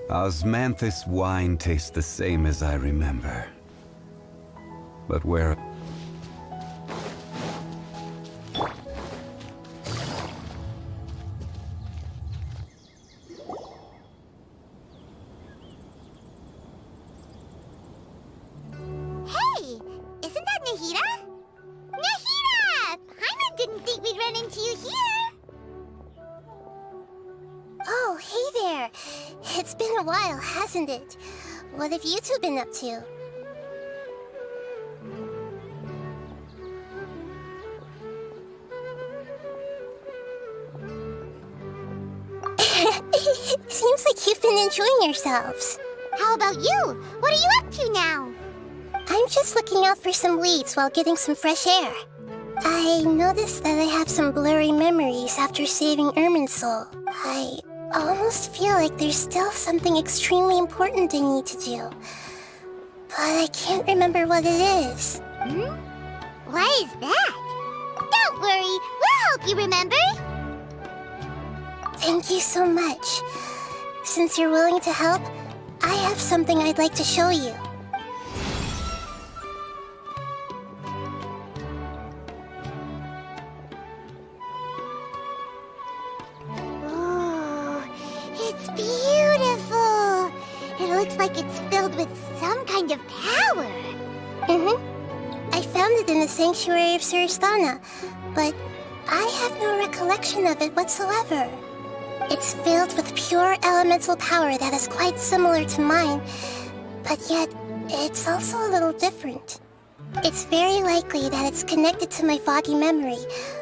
Osmanthus wine tastes the same as I remember. But where... Hey! Isn't that Nahida? Nahida! Paimon didn't think we'd run into you here! Oh, hey there! It's been a while, hasn't it? What have you two been up to? Seems like you've been enjoying yourselves. How about you? What are you up to now? I'm just looking out for some weeds while getting some fresh air. I noticed that I have some blurry memories after saving Irminsul. I almost feel like there's still something extremely important I need to do. But I can't remember what it is. Why is that? Don't worry, we'll help you remember. Thank you so much. Since you're willing to help, I have something I'd like to show you. It's beautiful! It looks like it's filled with some kind of power. I found it in the sanctuary of Suristana, but I have no recollection of it whatsoever. It's filled with pure elemental power that is quite similar to mine, but yet it's also a little different. It's very likely that it's connected to my foggy memory,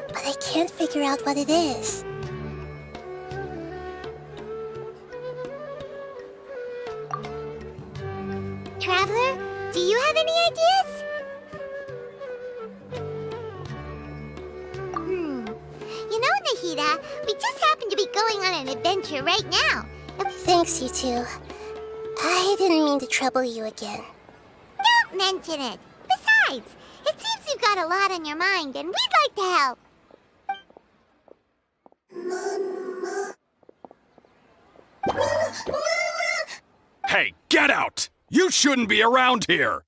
but I can't figure out what it is. Traveler, do you have any ideas? You know, Nahida, we just happen to be going on an adventure right now. Thanks, you two. I didn't mean to trouble you again. Don't mention it. Besides, it seems you've got a lot on your mind, and we'd like to help. Hey, get out! You shouldn't be around here!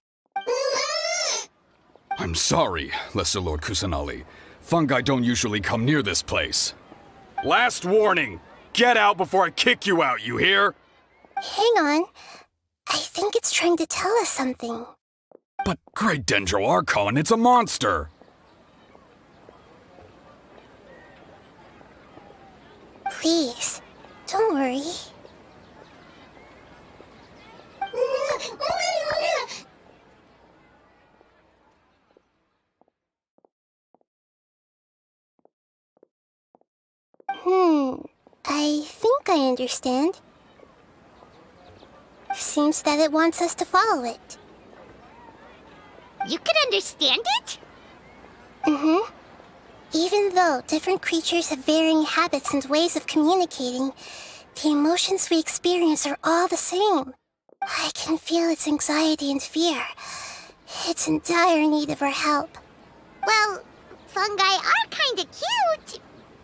I'm sorry, Lesser Lord Kusanali. Fungi don't usually come near this place. Last warning! Get out before I kick you out, you hear? Hang on. I think it's trying to tell us something. But Great Dendro Archon, it's a monster! Please, don't worry. I think I understand. Seems that it wants us to follow it. You can understand it? Even though different creatures have varying habits and ways of communicating, the emotions we experience are all the same. I can feel its anxiety and fear. It's in dire need of our help. Well, fungi are kinda cute,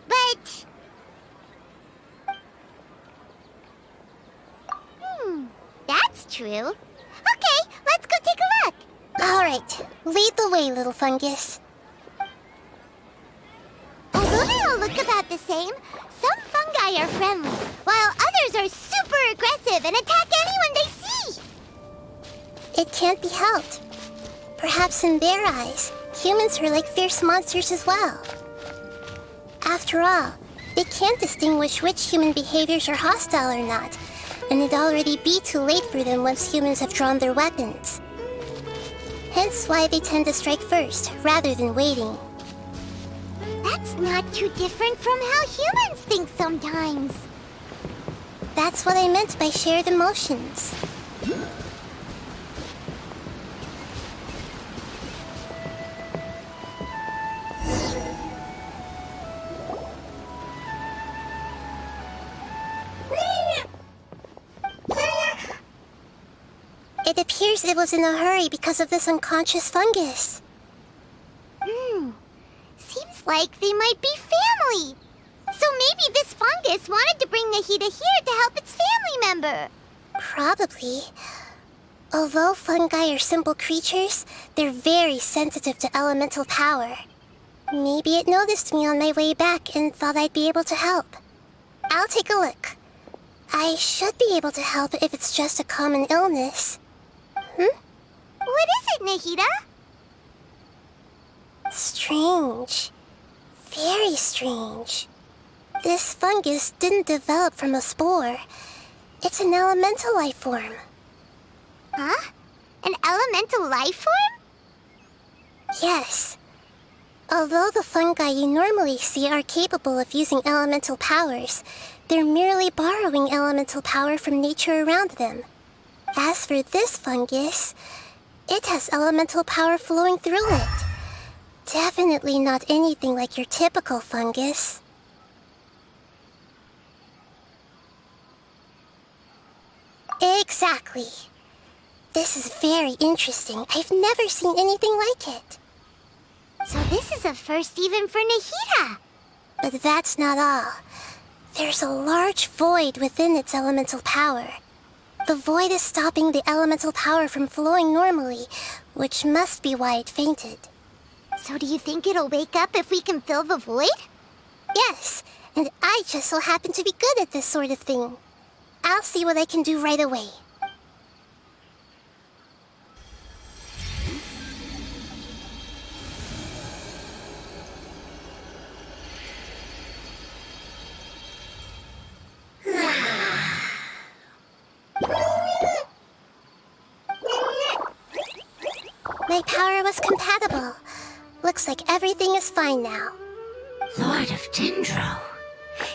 but... That's true. Okay, let's go take a look. All right, lead the way, little fungus. Although they all look about the same, some fungi are friendly, while others are super aggressive and attack anyone they see. It can't be helped. Perhaps in their eyes, humans are like fierce monsters as well. After all, they can't distinguish which human behaviors are hostile or not, and it'd already be too late for them once humans have drawn their weapons. Hence why they tend to strike first, rather than waiting. That's not too different from how humans think sometimes. That's what I meant by shared emotions. It appears it was in a hurry because of this unconscious fungus. Seems like they might be family. So maybe this fungus wanted to bring Nahida here to help its family member. Probably. Although fungi are simple creatures, they're very sensitive to elemental power. Maybe it noticed me on my way back and thought I'd be able to help. I'll take a look. I should be able to help if it's just a common illness. What is it, Nahida? Strange. Very strange. This fungus didn't develop from a spore. It's an elemental life form. Huh? An elemental life form? Yes. Although the fungi you normally see are capable of using elemental powers, they're merely borrowing elemental power from nature around them. As for this fungus, it has elemental power flowing through it. Definitely not anything like your typical fungus. Exactly. This is very interesting. I've never seen anything like it. So this is a first even for Nahida. But that's not all. There's a large void within its elemental power. The void is stopping the elemental power from flowing normally, which must be why it fainted. So do you think it'll wake up if we can fill the void? Yes, and I just so happen to be good at this sort of thing. I'll see what I can do right away. My power was compatible. Looks like everything is fine now. Lord of Dendro?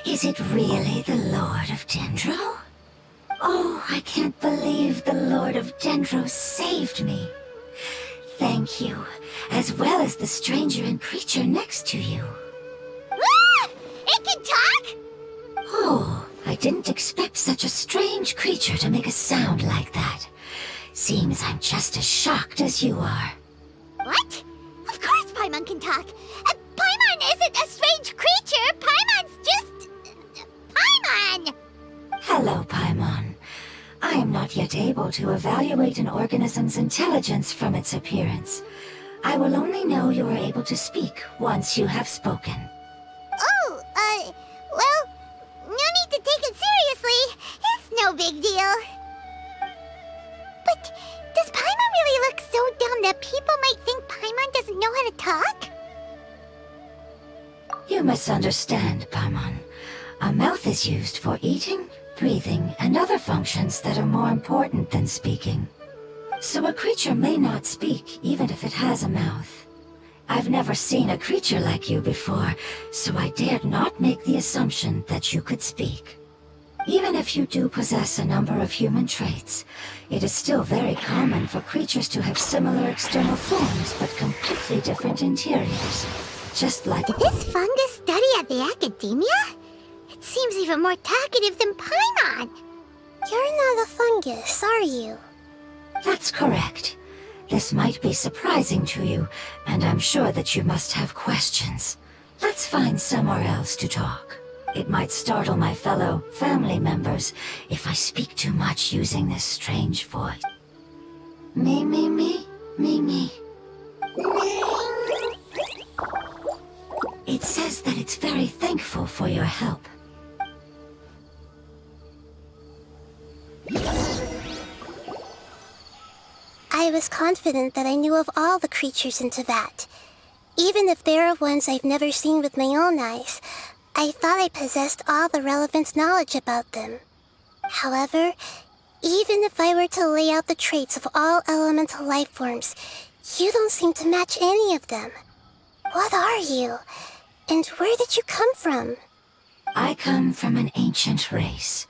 Is it really the Lord of Dendro? Oh, I can't believe the Lord of Dendro saved me. Thank you, as well as the stranger and creature next to you. Ah! It can talk? Oh, I didn't expect such a strange creature to make a sound like that. Seems I'm just as shocked as you are. What? Of course Paimon can talk. Paimon isn't a strange creature. Paimon's just... Paimon! Hello, Paimon. I am not yet able to evaluate an organism's intelligence from its appearance. I will only know you are able to speak once you have spoken. Oh, well, no need to take it seriously. It's no big deal. But does Paimon really look so dumb that people might think Paimon doesn't know how to talk? You misunderstand, Paimon. A mouth is used for eating, breathing, and other functions that are more important than speaking. So a creature may not speak even if it has a mouth. I've never seen a creature like you before, so I dared not make the assumption that you could speak. Even if you do possess a number of human traits, it is still very common for creatures to have similar external forms but completely different interiors. Just like... Did this fungus study at the academia? It seems even more talkative than Paimon. You're not a fungus, are you? That's correct. This might be surprising to you, and I'm sure that you must have questions. Let's find somewhere else to talk. It might startle my fellow family members if I speak too much using this strange voice. Me. It says that it's very thankful for your help. I was confident that I knew of all the creatures in Teyvat. Even if there are ones I've never seen with my own eyes, I thought I possessed all the relevant knowledge about them. However, even if I were to lay out the traits of all elemental life forms, you don't seem to match any of them. What are you? And where did you come from? I come from an ancient race.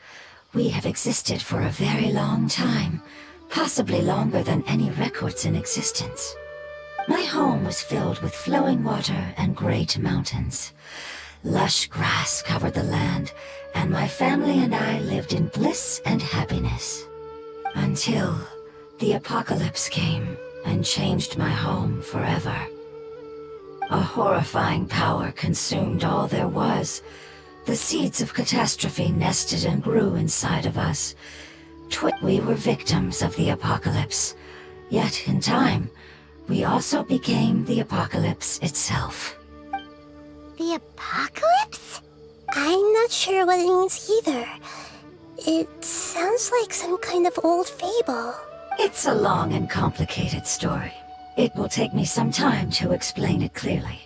We have existed for a very long time, possibly longer than any records in existence. My home was filled with flowing water and great mountains. Lush grass covered the land, and my family and I lived in bliss and happiness. Until the apocalypse came and changed my home forever. A horrifying power consumed all there was. The seeds of catastrophe nested and grew inside of us. We were victims of the apocalypse. Yet, in time, we also became the apocalypse itself. The apocalypse? I'm not sure what it means either. It sounds like some kind of old fable. It's a long and complicated story. It will take me some time to explain it clearly.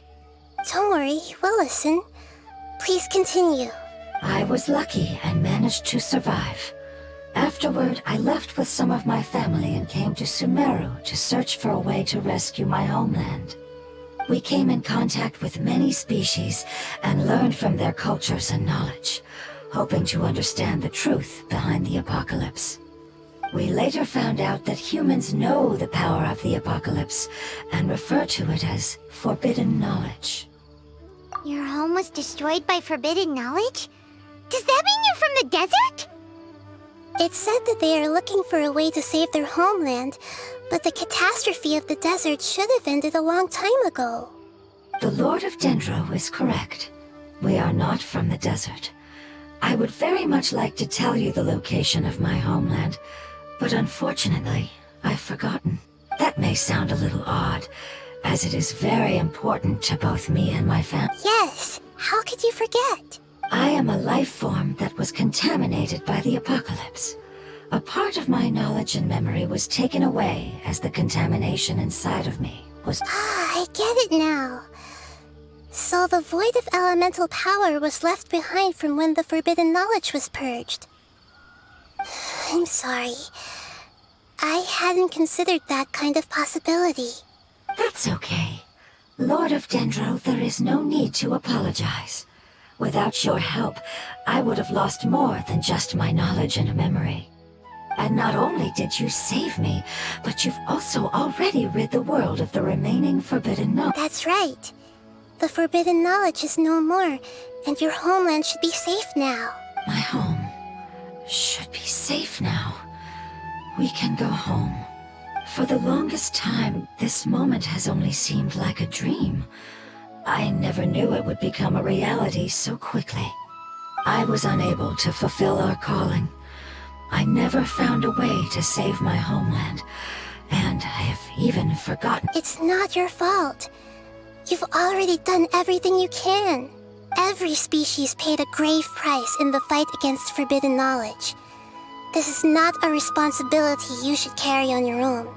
Don't worry, we'll listen. Please continue. I was lucky and managed to survive. Afterward, I left with some of my family and came to Sumeru to search for a way to rescue my homeland. We came in contact with many species and learned from their cultures and knowledge, hoping to understand the truth behind the apocalypse. We later found out that humans know the power of the apocalypse and refer to it as forbidden knowledge. Your home was destroyed by forbidden knowledge? Does that mean you're from the desert? It said that they are looking for a way to save their homeland, but the catastrophe of the desert should have ended a long time ago. The Lord of Dendro is correct. We are not from the desert. I would very much like to tell you the location of my homeland, but unfortunately, I've forgotten. That may sound a little odd, as it is very important to both me and my family. Yes, how could you forget? I am a life form that was contaminated by the apocalypse. A part of my knowledge and memory was taken away as the contamination inside of me was... I get it now. So the void of elemental power was left behind from when the forbidden knowledge was purged. I'm sorry. I hadn't considered that kind of possibility. That's okay. Lord of Dendro, there is no need to apologize. Without your help, I would have lost more than just my knowledge and memory. And not only did you save me, but you've also already rid the world of the remaining forbidden knowledge. That's right. The forbidden knowledge is no more, and your homeland should be safe now. My home should be safe now. We can go home. For the longest time, this moment has only seemed like a dream. I never knew it would become a reality so quickly. I was unable to fulfill our calling. I never found a way to save my homeland, and I have even forgotten. It's not your fault. You've already done everything you can. Every species paid a grave price in the fight against forbidden knowledge. This is not a responsibility you should carry on your own.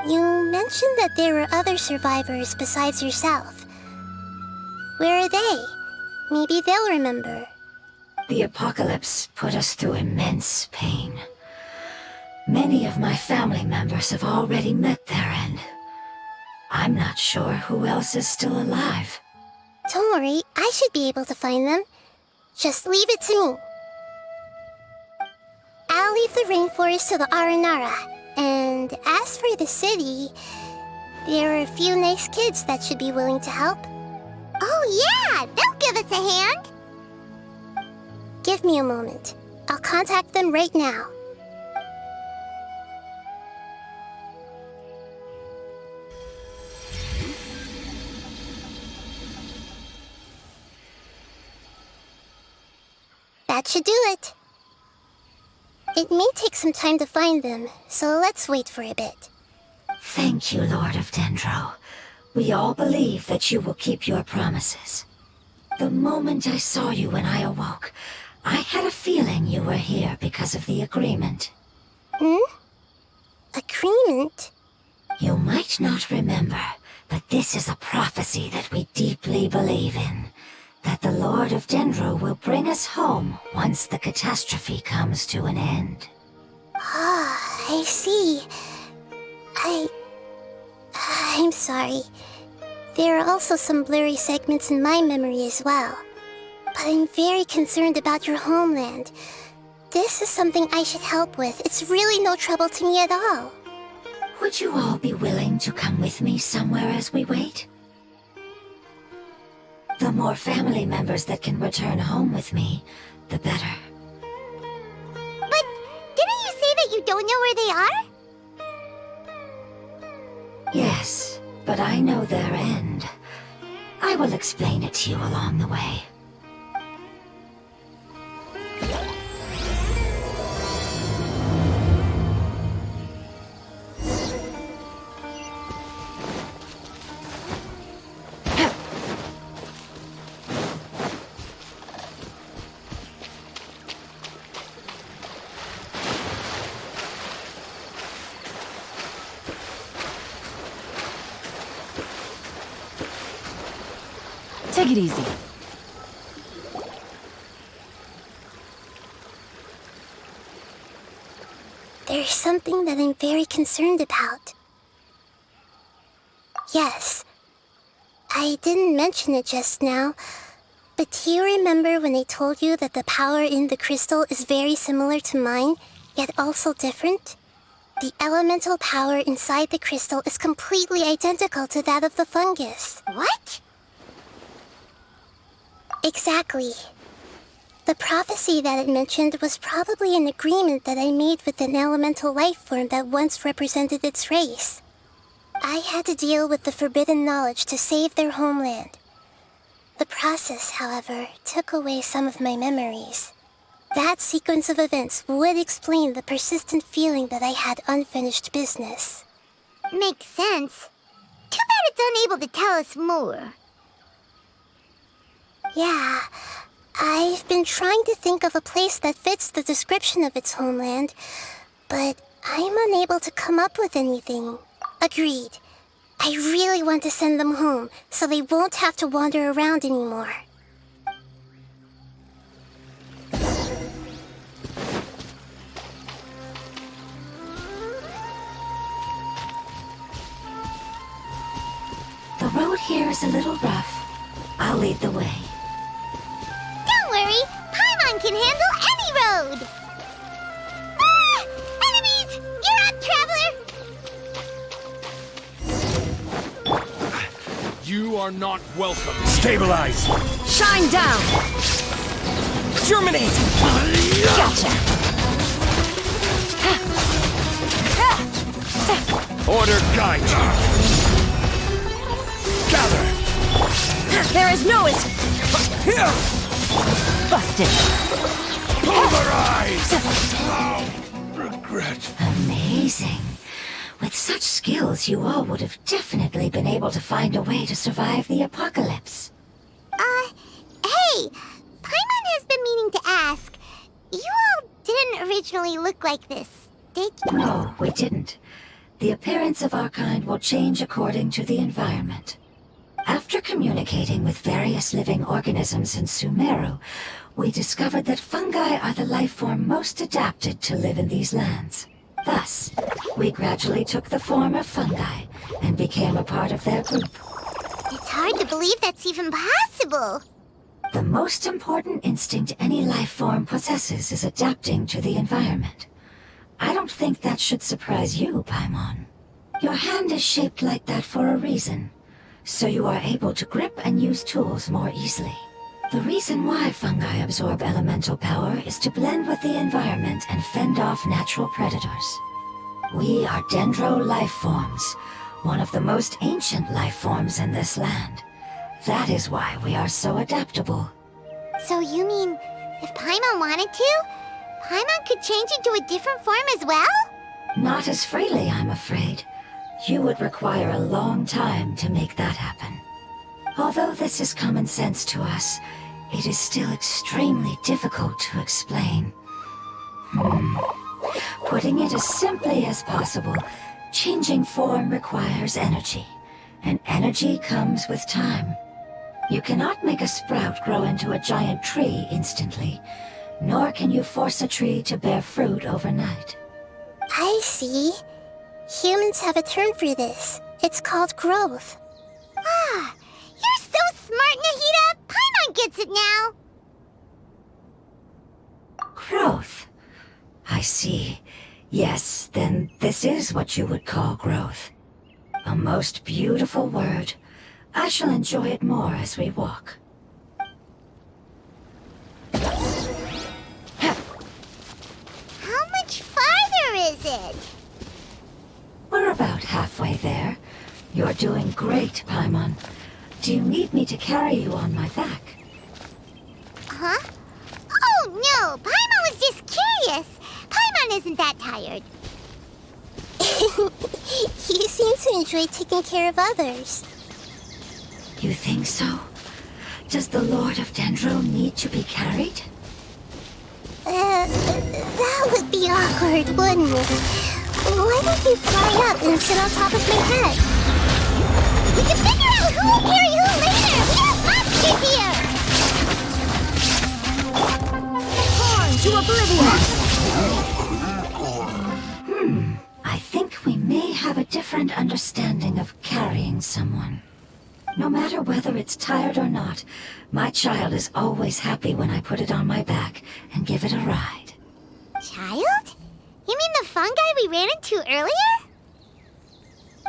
You mentioned that there were other survivors besides yourself. Where are they? Maybe they'll remember. The apocalypse put us through immense pain. Many of my family members have already met their end. I'm not sure who else is still alive. Don't worry, I should be able to find them. Just leave it to me. I'll leave the rainforest to the Aranara. And as for the city, there are a few nice kids that should be willing to help. Oh yeah, they'll give us a hand. Give me a moment. I'll contact them right now. That should do it. It may take some time to find them, so let's wait for a bit. Thank you, Lord of Dendro. We all believe that you will keep your promises. The moment I saw you when I awoke, I had a feeling you were here because of the agreement. Agreement? You might not remember, but this is a prophecy that we deeply believe in. That the Lord of Dendro will bring us home once the catastrophe comes to an end. Ah, I see. I'm sorry. There are also some blurry segments in my memory as well. But I'm very concerned about your homeland. This is something I should help with. It's really no trouble to me at all. Would you all be willing to come with me somewhere as we wait? The more family members that can return home with me, the better. But didn't you say that you don't know where they are? Yes, but I know their end. I will explain it to you along the way. Take it easy. There's something that I'm very concerned about. Yes, I didn't mention it just now, but do you remember when I told you that the power in the crystal is very similar to mine, yet also different? The elemental power inside the crystal is completely identical to that of the fungus. What? Exactly. The prophecy that it mentioned was probably an agreement that I made with an elemental life form that once represented its race. I had to deal with the forbidden knowledge to save their homeland. The process, however, took away some of my memories. That sequence of events would explain the persistent feeling that I had unfinished business. Makes sense. Too bad it's unable to tell us more. Yeah, I've been trying to think of a place that fits the description of its homeland, but I'm unable to come up with anything. Agreed. I really want to send them home, so they won't have to wander around anymore. The road here is a little rough. I'll lead the way. Don't worry, Paimon can handle any road! Ah! Enemies! You're up, traveler! You are not welcome. Stabilize! Shine down! Germinate! Gotcha! Order guide you. Gather! There is no Here! busted. Pulverize! Regret. Amazing. With such skills, you all would have definitely been able to find a way to survive the apocalypse. Hey! Paimon has been meaning to ask. You all didn't originally look like this, did you? No, we didn't. The appearance of our kind will change according to the environment. After communicating with various living organisms in Sumeru, we discovered that fungi are the life form most adapted to live in these lands. Thus, we gradually took the form of fungi and became a part of their group. It's hard to believe that's even possible. The most important instinct any life form possesses is adapting to the environment. I don't think that should surprise you, Paimon. Your hand is shaped like that for a reason, so you are able to grip and use tools more easily. The reason why fungi absorb elemental power is to blend with the environment and fend off natural predators. We are dendro life forms, one of the most ancient life forms in this land. That is why we are so adaptable. So you mean, if Paimon wanted to, Paimon could change into a different form as well? Not as freely, I'm afraid. You would require a long time to make that happen. Although this is common sense to us, it is still extremely difficult to explain. Putting it as simply as possible, changing form requires energy, and energy comes with time. You cannot make a sprout grow into a giant tree instantly, nor can you force a tree to bear fruit overnight. I see. Humans have a term for this. It's called growth. Ah, you're so smart, Nahida! Paimon gets it now! Growth. I see. Yes, then this is what you would call growth. A most beautiful word. I shall enjoy it more as we walk. How much farther is it? We're about halfway there. You're doing great, Paimon. Do you need me to carry you on my back? Huh? Oh, no! Paimon was just curious! Paimon isn't that tired. You seem to enjoy taking care of others. You think so? Does the Lord of Dendro need to be carried? That would be awkward, wouldn't it? Why don't you fly up and sit on top of my head? We can figure out who will carry who later! We have lots Get here! Born to oblivion! I think we may have a different understanding of carrying someone. No matter whether it's tired or not, my child is always happy when I put it on my back and give it a ride. Child? You mean the fungi we ran into earlier?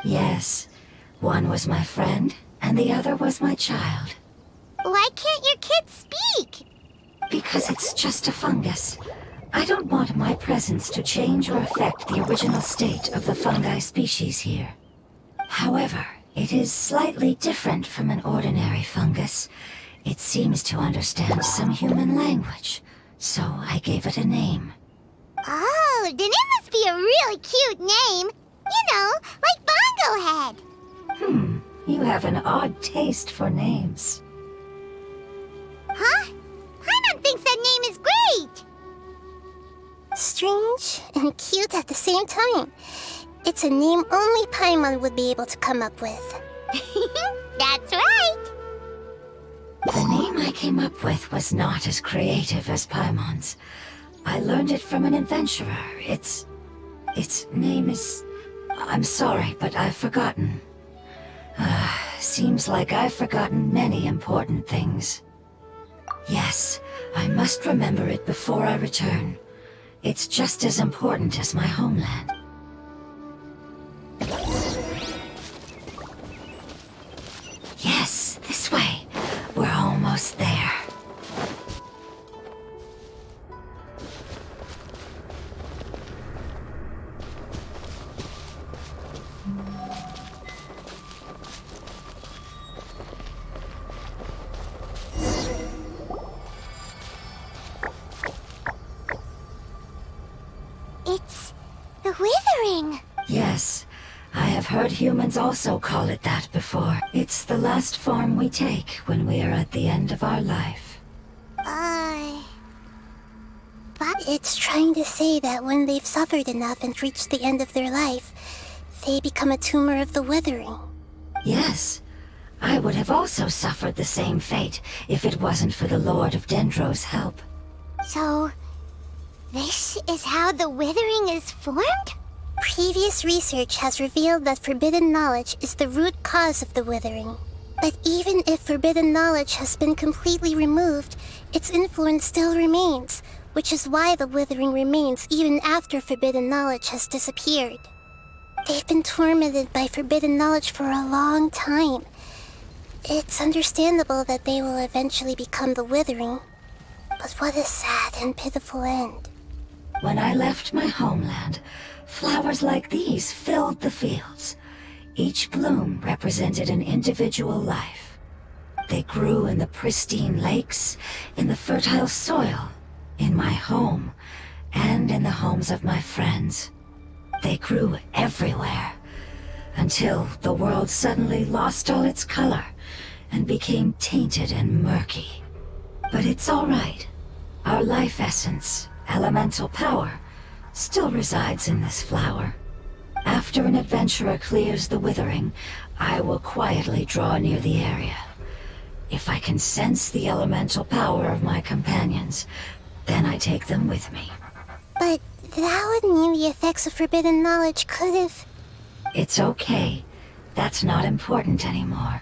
Yes, one was my friend, and the other was my child. Why can't your kid speak? Because it's just a fungus. I don't want my presence to change or affect the original state of the fungi species here. However, it is slightly different from an ordinary fungus. It seems to understand some human language, so I gave it a name. Oh, then it must be a really cute name. You know, like Bongo Head. You have an odd taste for names. Huh? Paimon thinks that name is great. Strange and cute at the same time. It's a name only Paimon would be able to come up with. That's right. The name I came up with was not as creative as Paimon's. I learned it from an adventurer. Its name is... I'm sorry, but I've forgotten. Seems like I've forgotten many important things. Yes, I must remember it before I return. It's just as important as my homeland. Yes, this way. We're almost there. It's the Withering. Yes, I have heard humans also call it that before. It's the last form we take when we are at the end of our life. But it's trying to say that when they've suffered enough and reached the end of their life, they become a tumor of the Withering. Yes, I would have also suffered the same fate if it wasn't for the Lord of Dendro's help. So, this is how the Withering is formed? Previous research has revealed that forbidden knowledge is the root cause of the Withering. But even if forbidden knowledge has been completely removed, its influence still remains, which is why the Withering remains even after forbidden knowledge has disappeared. They've been tormented by forbidden knowledge for a long time. It's understandable that they will eventually become the Withering. But what a sad and pitiful end. When I left my homeland, flowers like these filled the fields. Each bloom represented an individual life. They grew in the pristine lakes, in the fertile soil, in my home, and in the homes of my friends. They grew everywhere, until the world suddenly lost all its color and became tainted and murky. But it's all right. Our life essence, elemental power, still resides in this flower. After an adventurer clears the Withering, I will quietly draw near the area. If I can sense the elemental power of my companions, then I take them with me. But that would mean the effects of forbidden knowledge could have... It's okay. That's not important anymore.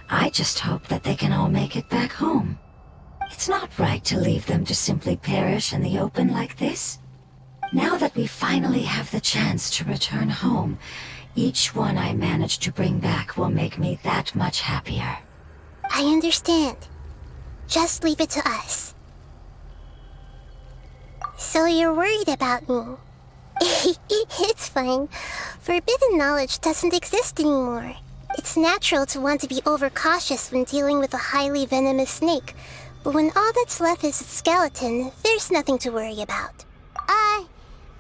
I just hope that they can all make it back home. It's not right to leave them to simply perish in the open like this. Now that we finally have the chance to return home, each one I manage to bring back will make me that much happier. I understand. Just leave it to us. So you're worried about me? It's fine. Forbidden knowledge doesn't exist anymore. It's natural to want to be overcautious when dealing with a highly venomous snake, but when all that's left is its skeleton, there's nothing to worry about.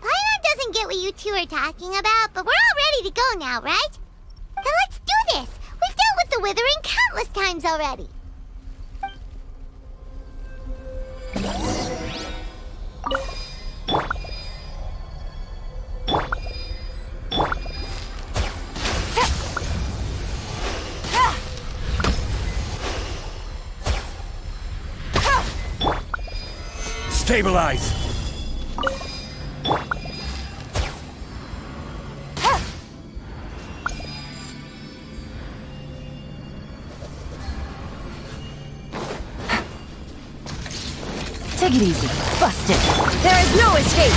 Paimon doesn't get what you two are talking about, but we're all ready to go now, right? Then let's do this! We've dealt with the Withering countless times already! Stabilize! Take it easy. Bust it. There is no escape.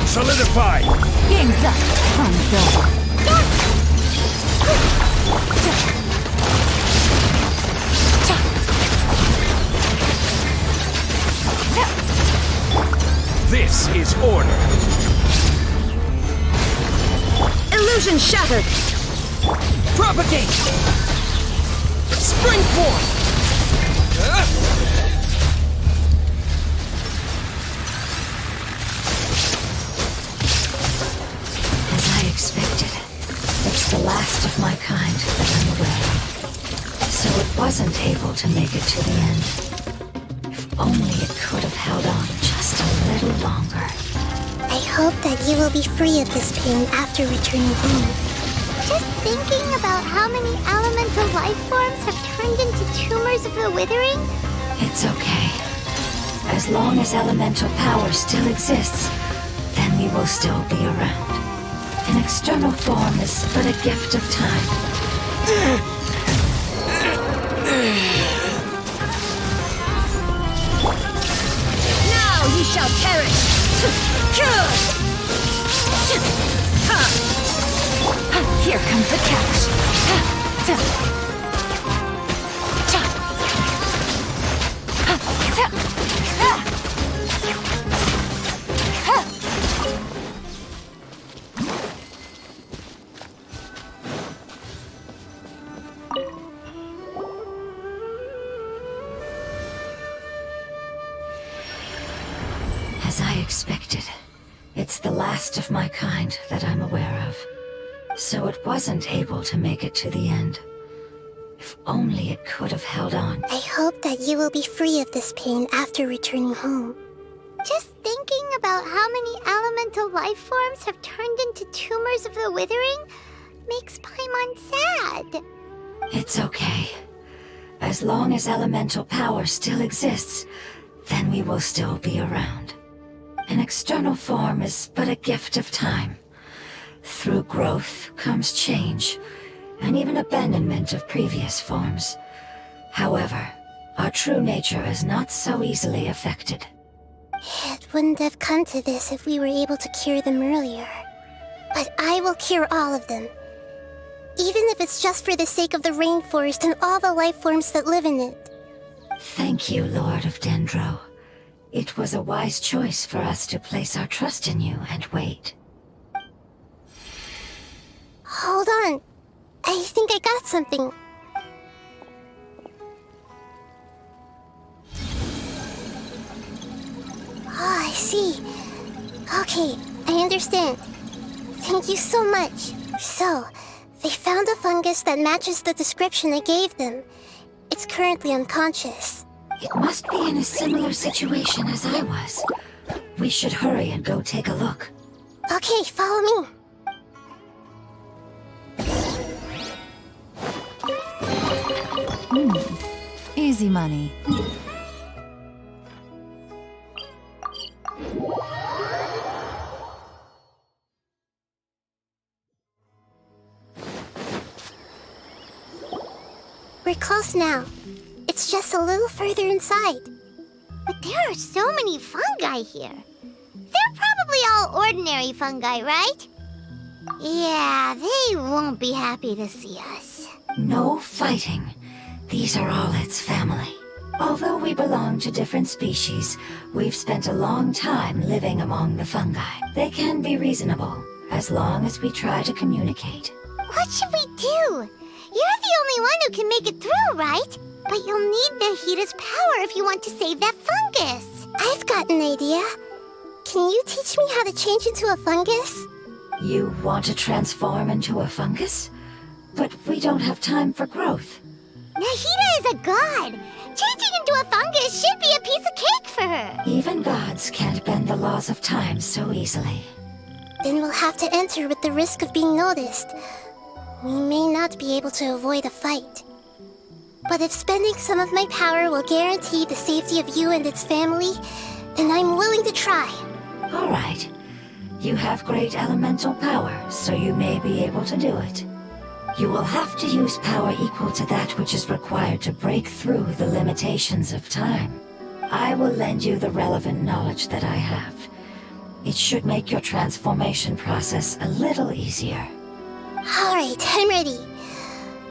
Solidify! Game's up. Fun's over. This is order! Illusion shattered. Propagate! Spring forth! As I expected, it's the last of my kind that I'm aware of. So it wasn't able to make it to the end. If only it could have held on just a little longer. I hope that you will be free of this pain after returning home. Just thinking about how many elemental life forms have turned into tumors of the withering. It's okay. As long as elemental power still exists, then we will still be around. An external form is but a gift of time. Now you shall perish. Here comes the catch. As I expected, it's the last of my kind that I'm aware of. So it wasn't able to make it to the end. If only it could have held on. I hope that you will be free of this pain after returning home. Just thinking about how many elemental life forms have turned into tumors of the withering makes Paimon sad. It's okay. As long as elemental power still exists, then we will still be around. An external form is but a gift of time. Through growth comes change, and even abandonment of previous forms. However, our true nature is not so easily affected. It wouldn't have come to this if we were able to cure them earlier. But I will cure all of them. Even if it's just for the sake of the rainforest and all the life forms that live in it. Thank you, Lord of Dendro. It was a wise choice for us to place our trust in you and wait. Hold on. I think I got something. Oh, I see. Okay, I understand. Thank you so much. So, they found a fungus that matches the description I gave them. It's currently unconscious. It must be in a similar situation as I was. We should hurry and go take a look. Okay, follow me. Easy money. We're close now. It's just a little further inside. But there are so many fungi here. They're probably all ordinary fungi, right? Yeah, they won't be happy to see us. No fighting. These are all its family. Although we belong to different species, we've spent a long time living among the fungi. They can be reasonable, as long as we try to communicate. What should we do? You're the only one who can make it through, right? But you'll need Nahida's power if you want to save that fungus. I've got an idea. Can you teach me how to change into a fungus? You want to transform into a fungus? But we don't have time for growth. Nahida is a god. Changing into a fungus should be a piece of cake for her. Even gods can't bend the laws of time so easily. Then we'll have to enter with the risk of being noticed. We may not be able to avoid a fight. But if spending some of my power will guarantee the safety of you and its family, then I'm willing to try. All right. You have great elemental power, so you may be able to do it. You will have to use power equal to that which is required to break through the limitations of time. I will lend you the relevant knowledge that I have. It should make your transformation process a little easier. Alright, I'm ready.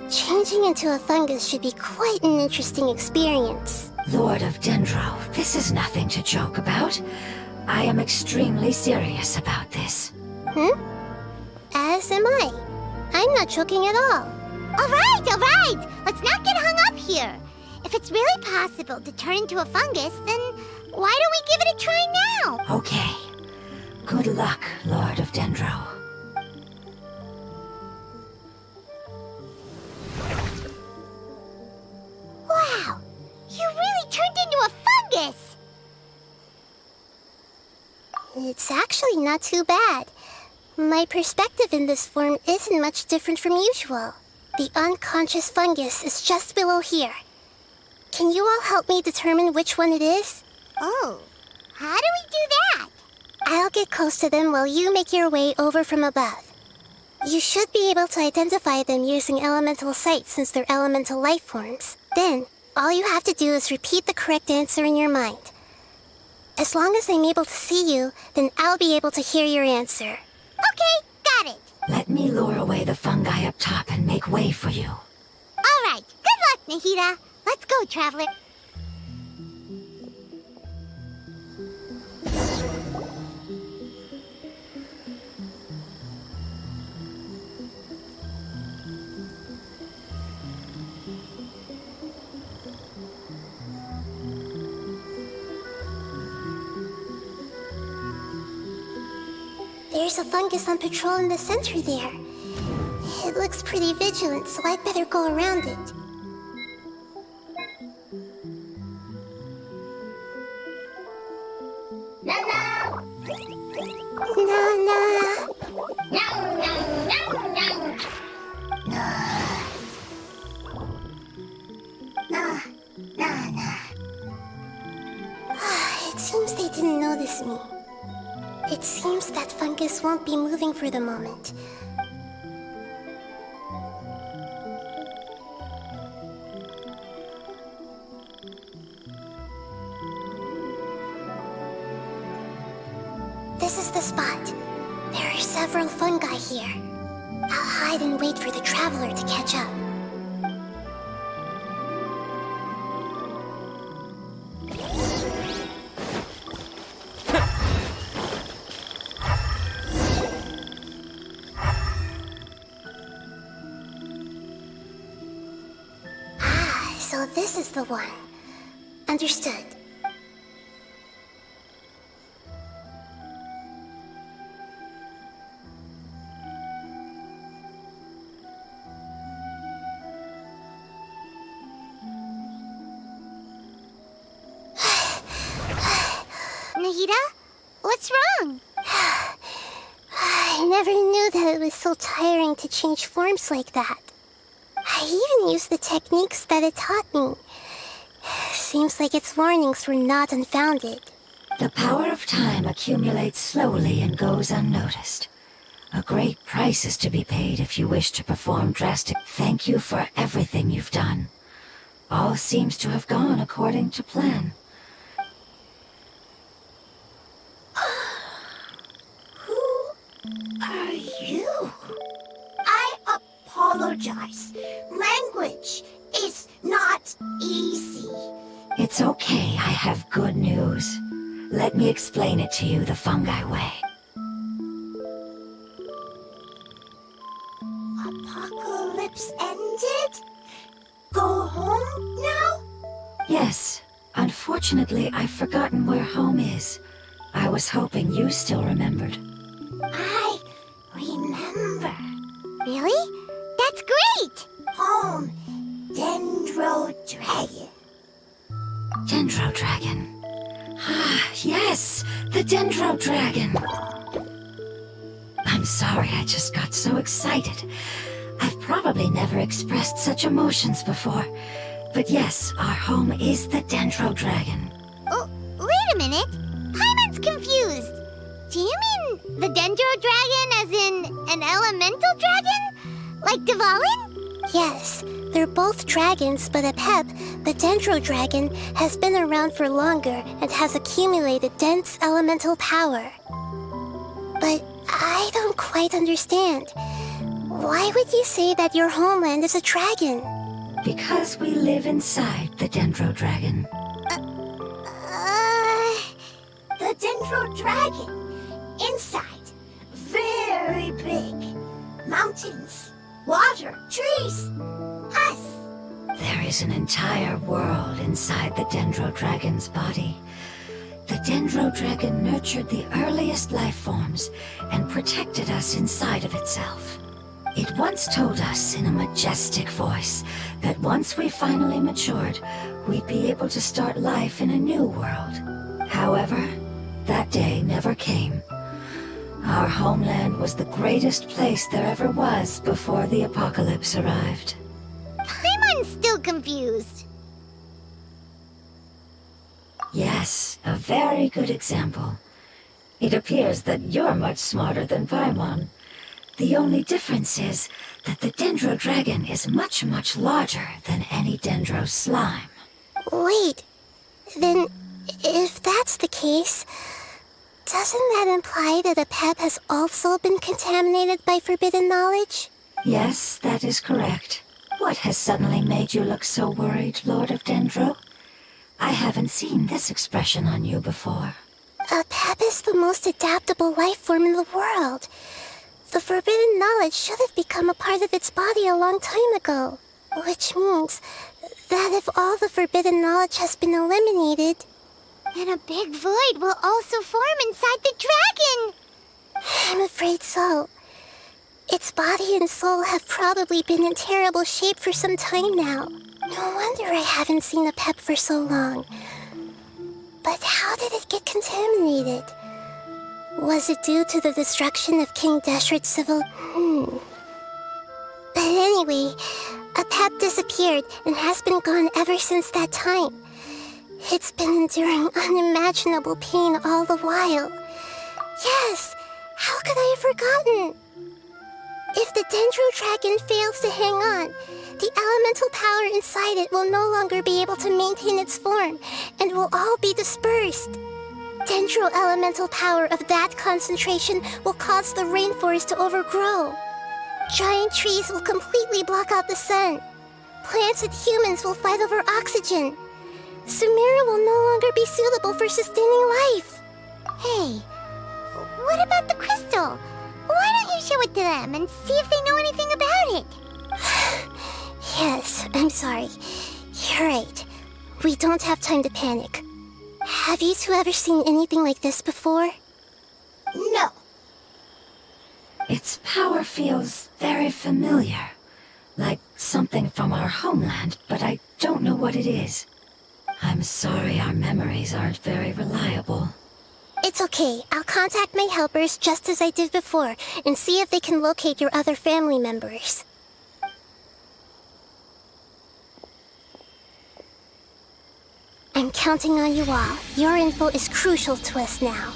Changing into a fungus should be quite an interesting experience. Lord of Dendro, this is nothing to joke about. I am extremely serious about this. As am I. I'm not joking at all. Alright! Let's not get hung up here. If it's really possible to turn into a fungus, then why don't we give it a try now? Okay. Good luck, Lord of Dendro. Wow! You really turned into a fungus! It's actually not too bad. My perspective in this form isn't much different from usual. The unconscious fungus is just below here. Can you all help me determine which one it is? Oh, how do we do that? I'll get close to them while you make your way over from above. You should be able to identify them using elemental sight since they're elemental life forms. Then, all you have to do is repeat the correct answer in your mind. As long as I'm able to see you, then I'll be able to hear your answer. Okay, got it. Let me lure away the fungi up top and make way for you. Alright, good luck, Nahida. Let's go, Traveler. There's a fungus on patrol in the center there. It looks pretty vigilant, so I'd better go around it. It seems they didn't notice me. It seems that fungus won't be moving for the moment. This is the spot. There are several fungi here. I'll hide and wait for the traveler to catch up. So this is the one. Understood. Nahida? What's wrong? I never knew that it was so tiring to change forms like that. I even used the techniques that it taught me. Seems like its warnings were not unfounded. The power of time accumulates slowly and goes unnoticed. A great price is to be paid if you wish to perform drastic. Thank you for everything you've done. All seems to have gone according to plan. Who are you? I apologize. Language is not easy. It's okay, I have good news. Let me explain it to you the fungi way. Apocalypse ended? Go home now? Yes. Unfortunately, I've forgotten where home is. I was hoping you still remembered. I remember. Really? That's great! Home, Dendro Dragon. Dendro Dragon. Ah, yes! The Dendro Dragon! I'm sorry, I just got so excited. I've probably never expressed such emotions before, But yes, our home is the Dendro Dragon. Oh, wait a minute. Paimon's confused. Do you mean the Dendro Dragon as in an elemental dragon? Like Dvalin? Yes, they're both dragons, but Apep, the Dendro Dragon, has been around for longer and has accumulated dense elemental power. But I don't quite understand. Why would you say that your homeland is a dragon? Because we live inside the Dendro Dragon. The Dendro Dragon. Inside. Very big. Mountains. Water. Trees. Us. There is an entire world inside the Dendro Dragon's body. The Dendro Dragon nurtured the earliest life forms and protected us inside of itself. It once told us in a majestic voice that once we finally matured, we'd be able to start life in a new world. However, that day never came. Our homeland was the greatest place there ever was before the apocalypse arrived. Paimon's still confused. Yes, a very good example. It appears that you're much smarter than Paimon. The only difference is that the Dendro Dragon is much, much larger than any Dendro slime. Wait, then if that's the case, doesn't that imply that Apep has also been contaminated by forbidden knowledge? Yes, that is correct. What has suddenly made you look so worried, Lord of Dendro? I haven't seen this expression on you before. Apep is the most adaptable life form in the world. The forbidden knowledge should have become a part of its body a long time ago. Which means that if all the forbidden knowledge has been eliminated, then a big void will also form inside the dragon. I'm afraid so. Its body and soul have probably been in terrible shape for some time now. No wonder I haven't seen Apep for so long. But how did it get contaminated? Was it due to the destruction of King Deshret's civil... But anyway, Apep disappeared and has been gone ever since that time. It's been enduring unimaginable pain all the while. Yes, how could I have forgotten? If the Dendro Dragon fails to hang on, the elemental power inside it will no longer be able to maintain its form and will all be dispersed. Dendro elemental power of that concentration will cause the rainforest to overgrow. Giant trees will completely block out the sun. Plants and humans will fight over oxygen. Sumeru will no longer be suitable for sustaining life. Hey, what about the crystal? Why don't you show it to them and see if they know anything about it? Yes, I'm sorry. You're right. We don't have time to panic. Have you two ever seen anything like this before? No. Its power feels very familiar. Like something from our homeland, but I don't know what it is. I'm sorry our memories aren't very reliable. It's okay. I'll contact my helpers just as I did before and see if they can locate your other family members. I'm counting on you all. Your info is crucial to us now.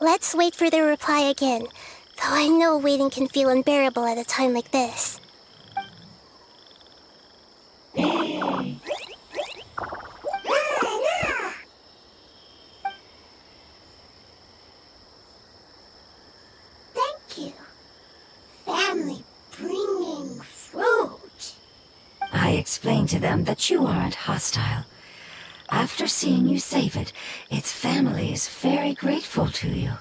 Let's wait for their reply again, though I know waiting can feel unbearable at a time like this. Thank you. Family bringing fruit. I explained to them that you aren't hostile. After seeing you save it, its family is very grateful to you.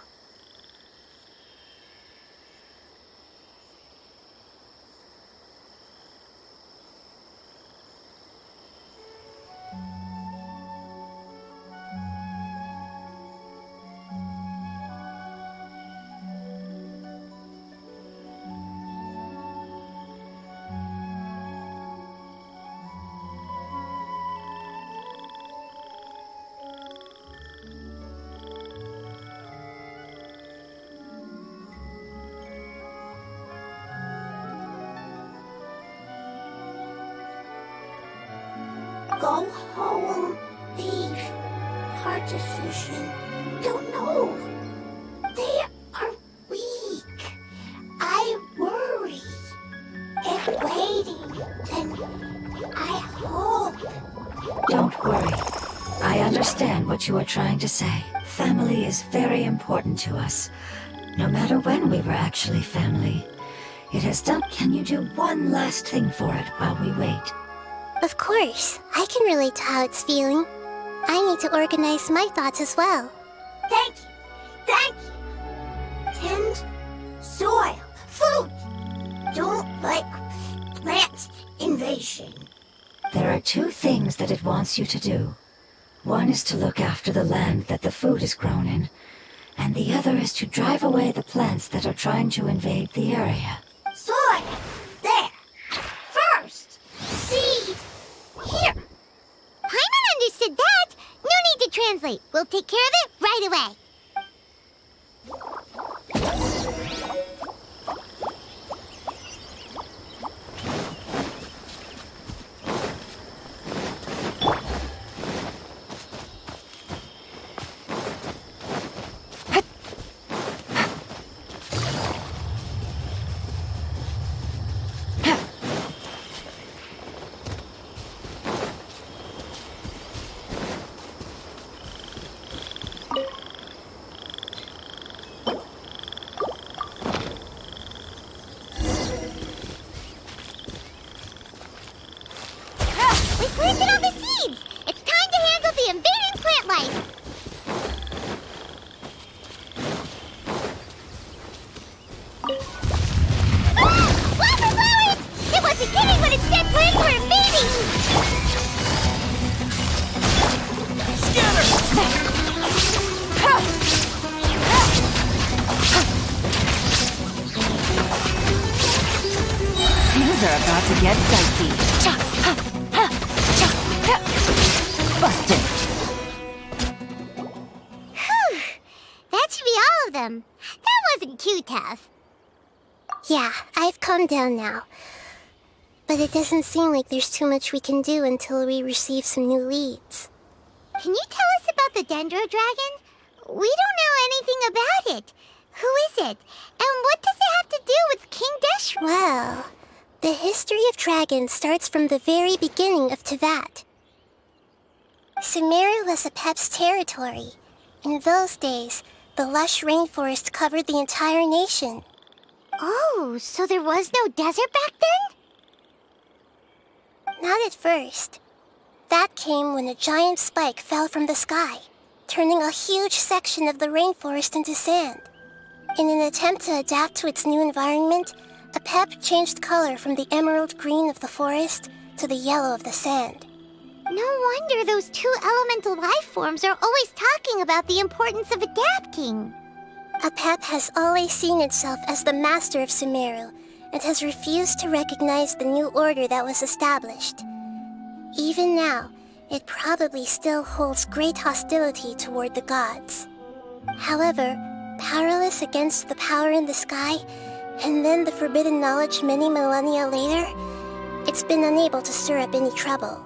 go home, leave. Hard decision. Don't know. They are weak. I worry. If waiting, then I hope. Don't worry. I understand what you are trying to say. Family is very important to us. No matter when we were actually family. It has done. Can you do one last thing for it while we wait? Of course, I can relate to how it's feeling. I need to organize my thoughts as well. Thank you. Thank you. Tend soil. Food. Don't like plant invasion. There are two things that it wants you to do. One is to look after the land that the food is grown in, and the other is to drive away the plants that are trying to invade the area. Soil. There. First. Seed. Here. Paimon understood that. No need to translate. We'll take care of it right away. We planted all the seeds! It's time to handle the invading plant life! Ah! Wildflowers! It wasn't kidding when it said plants were invading! Things are about to get dicey. Busted. Whew! That should be all of them. That wasn't too tough. Yeah, I've calmed down now. But it doesn't seem like there's too much we can do until we receive some new leads. Can you tell us about the Dendro Dragon? We don't know anything about it. Who is it? And what does it have to do with King Desh? Well, the history of dragons starts from the very beginning of Tevat. Sumeru was Apep's territory. In those days, the lush rainforest covered the entire nation. Oh, so there was no desert back then? Not at first. That came when a giant spike fell from the sky, turning a huge section of the rainforest into sand. In an attempt to adapt to its new environment, Apep changed color from the emerald green of the forest to the yellow of the sand. No wonder those two elemental life forms are always talking about the importance of adapting. Apep has always seen itself as the master of Sumeru and has refused to recognize the new order that was established. Even now, it probably still holds great hostility toward the gods. However, powerless against the power in the sky, and then the forbidden knowledge many millennia later, it's been unable to stir up any trouble.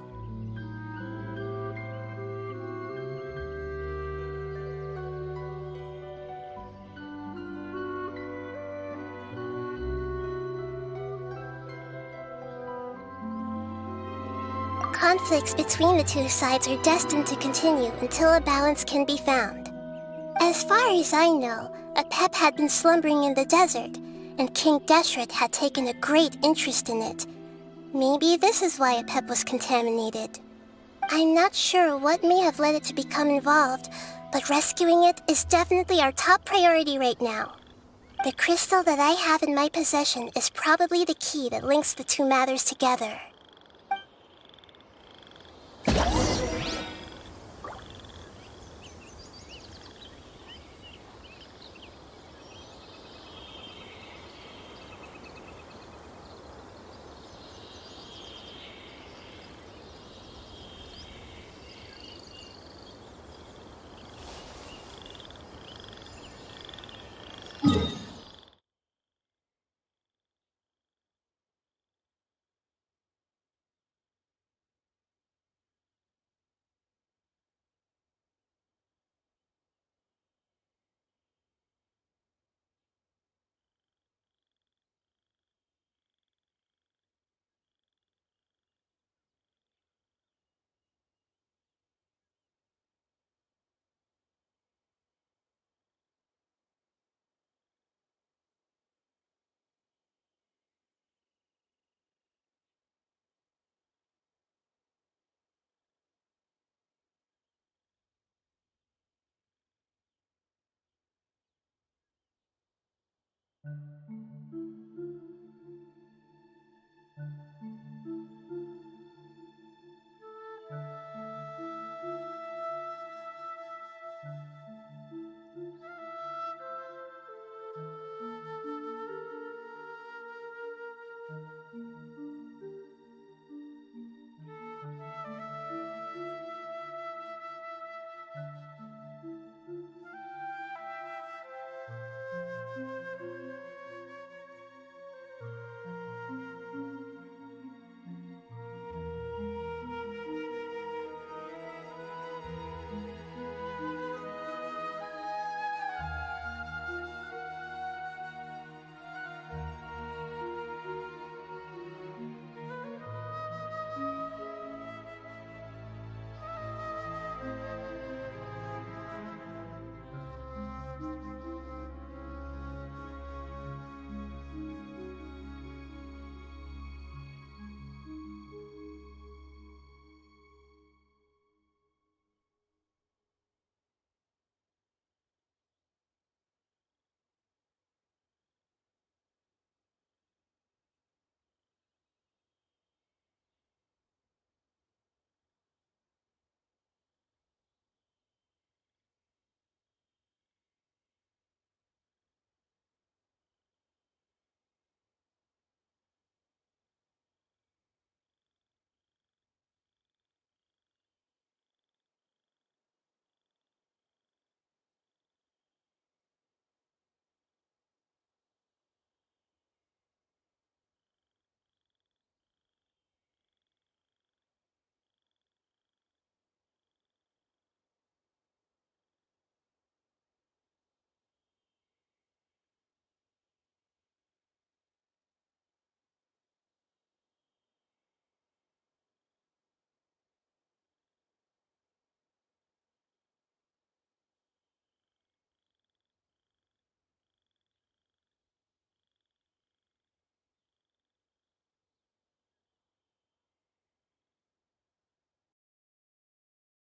Conflicts between the two sides are destined to continue until a balance can be found. As far as I know, Apep had been slumbering in the desert, and King Deshret had taken a great interest in it. Maybe this is why Apep was contaminated. I'm not sure what may have led it to become involved, but rescuing it is definitely our top priority right now. The crystal that I have in my possession is probably the key that links the two matters together.